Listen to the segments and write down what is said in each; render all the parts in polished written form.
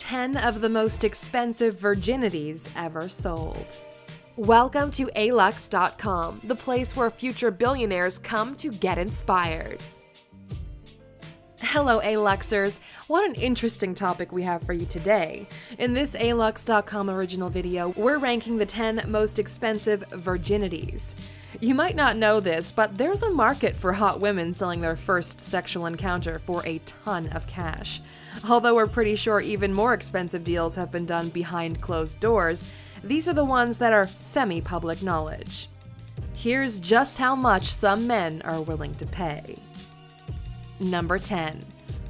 10 of the most expensive virginities ever sold. Welcome to alux.com, the place where future billionaires come to get inspired. Hello, Aluxers! What an interesting topic we have for you today. In this alux.com original video, we're ranking the 10 most expensive virginities. You might not know this, but there's a market for hot women selling their first sexual encounter for a ton of cash. Although we're pretty sure even more expensive deals have been done behind closed doors, these are the ones that are semi-public knowledge. Here's just how much some men are willing to pay. Number 10.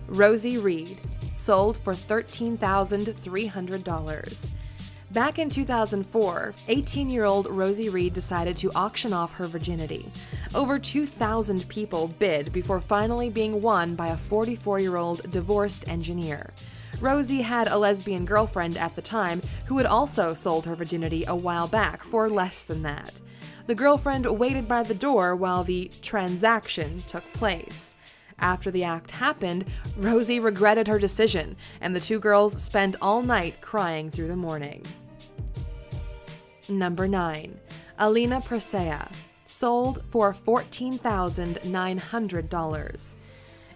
Rosie Reed, sold for $13,300. Back in 2004, 18-year-old Rosie Reed decided to auction off her virginity. Over 2,000 people bid before finally being won by a 44-year-old divorced engineer. Rosie had a lesbian girlfriend at the time who had also sold her virginity a while back for less than that. The girlfriend waited by the door while the transaction took place. After the act happened, Rosie regretted her decision, and the two girls spent all night crying through the morning. Number 9. Alina Presea, sold for $14,900.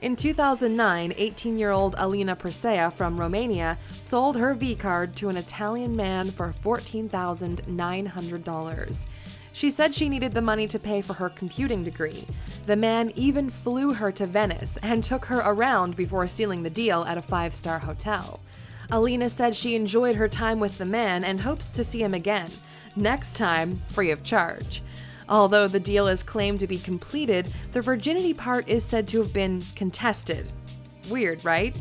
In 2009, 18-year-old Alina Presea from Romania sold her V-card to an Italian man for $14,900. She said she needed the money to pay for her computing degree. The man even flew her to Venice and took her around before sealing the deal at a 5-star hotel. Alina said she enjoyed her time with the man and hopes to see him again, next time free of charge. Although the deal is claimed to be completed, the virginity part is said to have been contested. Weird, right?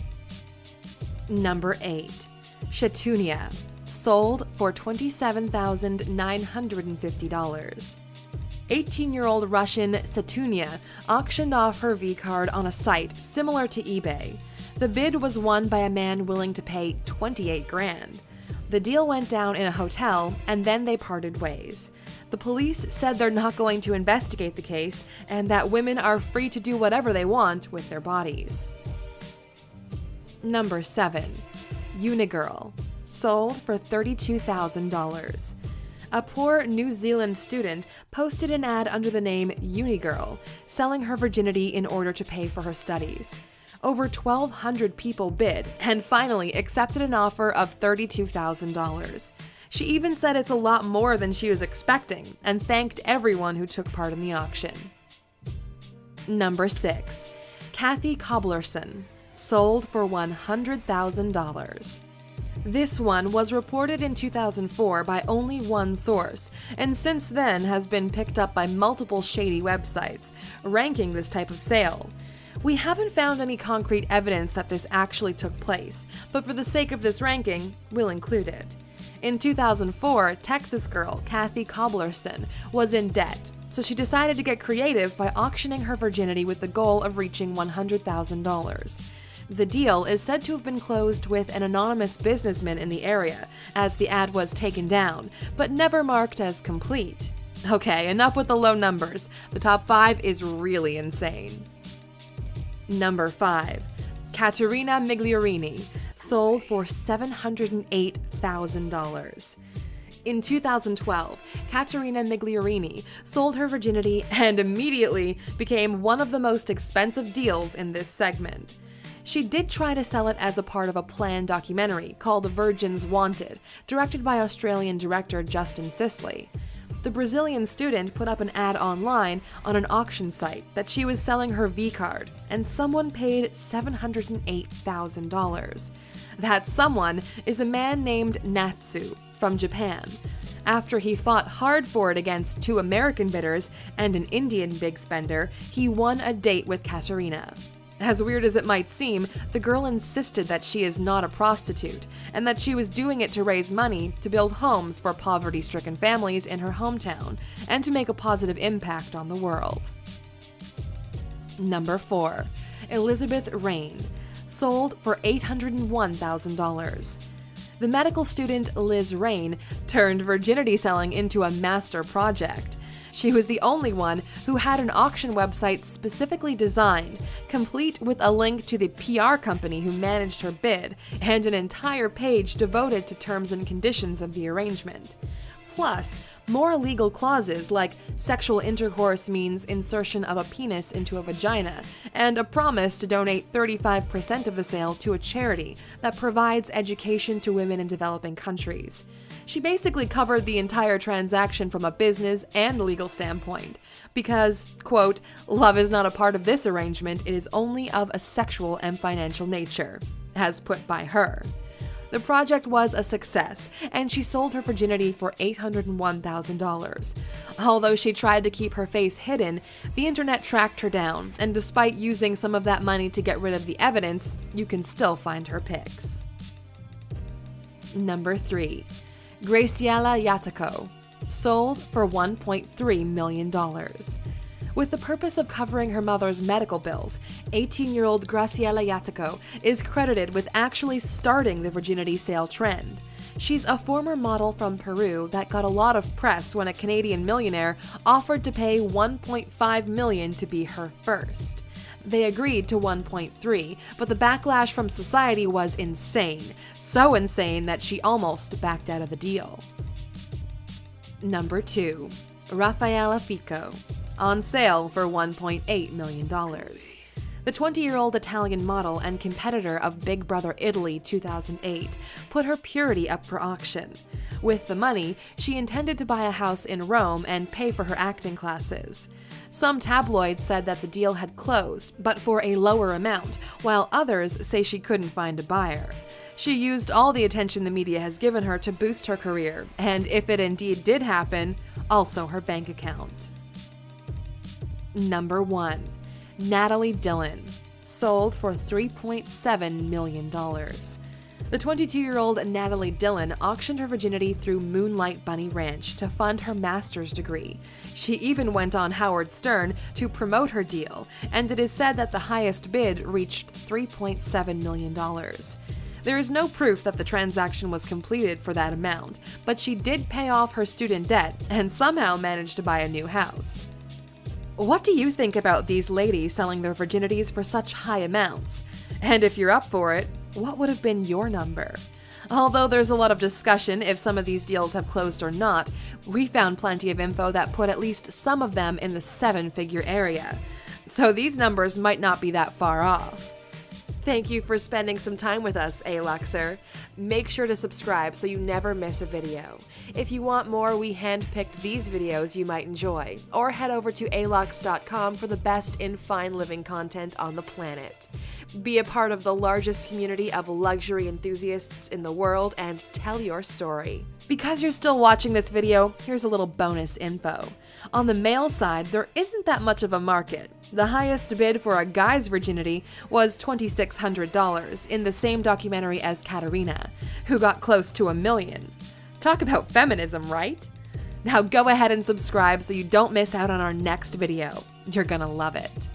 Number 8. Shatunia, sold for $27,950. 18-year-old Russian Shatunia auctioned off her V-card on a site similar to eBay. The bid was won by a man willing to pay $28,000. The deal went down in a hotel, and then they parted ways. The police said they're not going to investigate the case, and that women are free to do whatever they want with their bodies. Number 7. Unigirl, sold for $32,000. A poor New Zealand student posted an ad under the name Unigirl, selling her virginity in order to pay for her studies. Over 1,200 people bid and finally accepted an offer of $32,000. She even said it's a lot more than she was expecting and thanked everyone who took part in the auction. Number 6. Kathy Cobblerson, sold for $100,000. This one was reported in 2004 by only one source, and since then has been picked up by multiple shady websites, ranking this type of sale. We haven't found any concrete evidence that this actually took place, but for the sake of this ranking, we'll include it. In 2004, Texas girl Kathy Cobblerson was in debt, so she decided to get creative by auctioning her virginity with the goal of reaching $100,000. The deal is said to have been closed with an anonymous businessman in the area, as the ad was taken down, but never marked as complete. Okay, enough with the low numbers. The top 5 is really insane. Number 5. Caterina Migliorini, sold for $708,000. In 2012, Caterina Migliorini sold her virginity and immediately became one of the most expensive deals in this segment. She did try to sell it as a part of a planned documentary called Virgins Wanted, directed by Australian director Justin Sisley. The Brazilian student put up an ad online on an auction site that she was selling her V-card, and someone paid $708,000. That someone is a man named Natsu from Japan. After he fought hard for it against 2 American bidders and an Indian big spender, he won a date with Caterina. As weird as it might seem, the girl insisted that she is not a prostitute, and that she was doing it to raise money to build homes for poverty-stricken families in her hometown, and to make a positive impact on the world. Number 4. Elizabeth Rain, sold for $801,000. The medical student Liz Rain turned virginity selling into a master project. She was the only one who had an auction website specifically designed, complete with a link to the PR company who managed her bid, and an entire page devoted to terms and conditions of the arrangement. Plus, more legal clauses like sexual intercourse means insertion of a penis into a vagina, and a promise to donate 35% of the sale to a charity that provides education to women in developing countries. She basically covered the entire transaction from a business and legal standpoint, because, quote, love is not a part of this arrangement, it is only of a sexual and financial nature, as put by her. The project was a success, and she sold her virginity for $801,000. Although she tried to keep her face hidden, the internet tracked her down, and despite using some of that money to get rid of the evidence, you can still find her pics. Number 3. Graciela Yataco, sold for $1.3 million. With the purpose of covering her mother's medical bills, 18-year-old Graciela Yataco is credited with actually starting the virginity sale trend. She's a former model from Peru that got a lot of press when a Canadian millionaire offered to pay $1.5 million to be her first. They agreed to $1.3, but the backlash from society was insane, so insane that she almost backed out of the deal. Number 2. Raffaella Fico, on sale for $1.8 million. The 20-year-old Italian model and competitor of Big Brother Italy 2008 put her purity up for auction. With the money, she intended to buy a house in Rome and pay for her acting classes. Some tabloids said that the deal had closed, but for a lower amount, while others say she couldn't find a buyer. She used all the attention the media has given her to boost her career, and if it indeed did happen, also her bank account. Number 1. Natalie Dillon, sold for $3.7 million. The 22-year-old Natalie Dillon auctioned her virginity through Moonlight Bunny Ranch to fund her master's degree. She even went on Howard Stern to promote her deal, and it is said that the highest bid reached $3.7 million. There is no proof that the transaction was completed for that amount, but she did pay off her student debt and somehow managed to buy a new house. What do you think about these ladies selling their virginities for such high amounts? And if you're up for it, what would have been your number? Although there's a lot of discussion if some of these deals have closed or not, we found plenty of info that put at least some of them in the 7-figure area. So these numbers might not be that far off. Thank you for spending some time with us, Aluxer. Make sure to subscribe so you never miss a video. If you want more, we handpicked these videos you might enjoy, or head over to alux.com for the best in fine living content on the planet. Be a part of the largest community of luxury enthusiasts in the world and tell your story. Because you're still watching this video, here's a little bonus info. On the male side, there isn't that much of a market. The highest bid for a guy's virginity was $2,600 in the same documentary as Katerina, who got close to $1 million. Talk about feminism, right? Now go ahead and subscribe so you don't miss out on our next video. You're gonna love it.